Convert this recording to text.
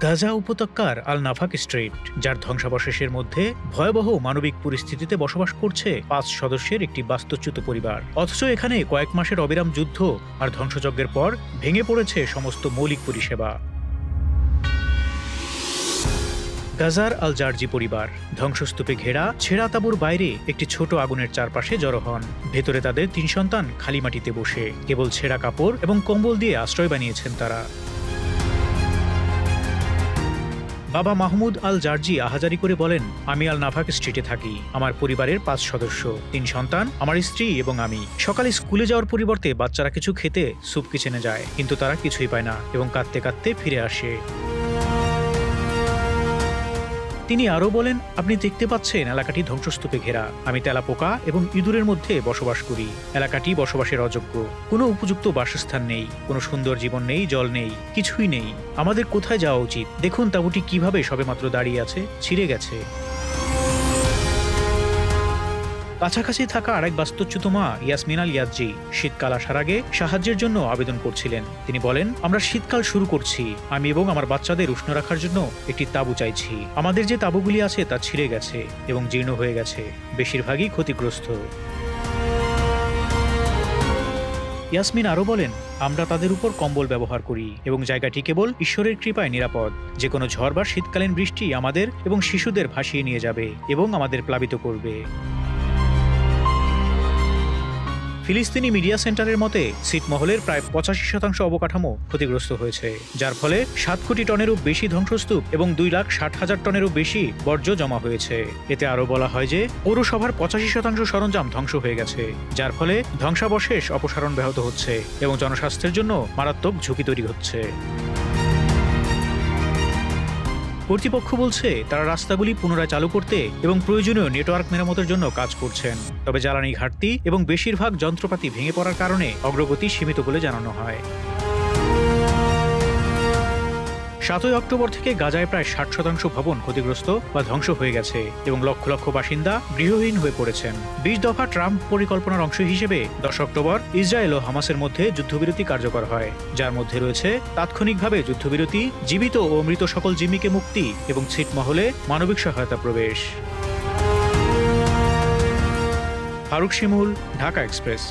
গাজা উপত্যকার আল নাফাক স্ট্রিট, যার ধ্বংসাবশেষের মধ্যে ভয়াবহ মানবিক পরিস্থিতিতে বসবাস করছে ৫ সদস্যের একটি বাস্তুচ্যুত পরিবার। অথচ এখানে কয়েক মাসের অবিরাম যুদ্ধ আর ধ্বংসযজ্ঞের পর ভেঙে পড়েছে সমস্ত মৌলিক পরিষেবা। গাজার আল জার্জি পরিবার ধ্বংসস্তূপে ঘেরা ছেঁড়া তাঁবুর বাইরে একটি ছোট আগুনের চারপাশে জড়ো হন। ভেতরে তাদের ৩ সন্তান খালি মাটিতে বসে কেবল ছেঁড়া কাপড় এবং কম্বল দিয়ে আশ্রয় বানিয়েছেন তারা। বাবা মাহমুদ আল জার্জি আহাজারি করে বলেন, আমি আল নাফাক স্ট্রিটে থাকি। আমার পরিবারের ৫ সদস্য, ৩ সন্তান, আমার স্ত্রী এবং আমি। সকালে স্কুলে যাওয়ার পরিবর্তে বাচ্চারা কিছু খেতে স্যুপ কিচেনে যায়, কিন্তু তারা কিছুই পায় না এবং কাঁদতে কাঁদতে ফিরে আসে। তিনি আরও বলেন, আপনি দেখতে পাচ্ছেন এলাকাটি ধ্বংসস্তূপে ঘেরা। আমি তেলাপোকা এবং ইঁদুরের মধ্যে বসবাস করি। এলাকাটি বসবাসের অযোগ্য। কোনো উপযুক্ত বাসস্থান নেই, কোনো সুন্দর জীবন নেই, জল নেই, কিছুই নেই। আমাদের কোথায় যাওয়া উচিত? দেখুন তাঁবুটি কিভাবে সবেমাত্র দাঁড়িয়ে আছে, ছিঁড়ে গেছে। কাছাকাছি থাকা আরেক বাস্তুচ্যুত মা ইয়াসমিন আল ইয়াজ্জি শীতকাল আসার আগে সাহায্যের জন্য আবেদন করছিলেন। তিনি বলেন, আমরা শীতকাল শুরু করছি। আমি এবং আমার বাচ্চাদের উষ্ণ রাখার জন্য একটি তাঁবু চাইছি। আমাদের যে তাঁবুগুলি আছে তা ছিঁড়ে গেছে এবং জীর্ণ হয়ে গেছে, বেশিরভাগই ক্ষতিগ্রস্ত। ইয়াসমিন আরও বলেন, আমরা তাদের উপর কম্বল ব্যবহার করি এবং জায়গাটি কেবল ঈশ্বরের কৃপায় নিরাপদ। যে কোনো ঝড় বা শীতকালীন বৃষ্টি আমাদের এবং শিশুদের ভাসিয়ে নিয়ে যাবে এবং আমাদের প্লাবিত করবে। ফিলিস্তিনি মিডিয়া সেন্টারের মতে ছিটমহলের প্রায় ৮৫% অবকাঠামো ক্ষতিগ্রস্ত হয়েছে, যার ফলে ৭ কোটি টনেরও বেশি ধ্বংসস্তূপ এবং ২,৬০,০০০ টনেরও বেশি বর্জ্য জমা হয়েছে। এতে আরও বলা হয় যে পৌরসভার ৮৫% সরঞ্জাম ধ্বংস হয়ে গেছে, যার ফলে ধ্বংসাবশেষ অপসারণ ব্যাহত হচ্ছে এবং জনস্বাস্থ্যের জন্য মারাত্মক ঝুঁকি তৈরি হচ্ছে। কর্তৃপক্ষ বলছে তারা রাস্তাগুলি পুনরায় চালু করতে এবং প্রয়োজনীয় নেটওয়ার্ক মেরামতের জন্য কাজ করছেন। তবে জ্বালানি ঘাটতি এবং বেশিরভাগ যন্ত্রপাতি ভেঙে পড়ার কারণে অগ্রগতি সীমিত বলে জানানো হয়। ৭ই অক্টোবর থেকে গাজায় প্রায় ৬০% ভবন ক্ষতিগ্রস্ত বা ধ্বংস হয়ে গেছে এবং লক্ষ লক্ষ বাসিন্দা গৃহহীন হয়ে পড়েছেন। ২০ দফা ট্রাম্প পরিকল্পনার অংশ হিসেবে ১০ অক্টোবর ইসরায়েল ও হামাসের মধ্যে যুদ্ধবিরতি কার্যকর হয়, যার মধ্যে রয়েছে তাৎক্ষণিকভাবে যুদ্ধবিরতি, জীবিত ও মৃত সকল জিম্মিকে মুক্তি এবং ছিটমহলে মানবিক সহায়তা প্রবেশ। ফারুক শিমুল, ঢাকা এক্সপ্রেস।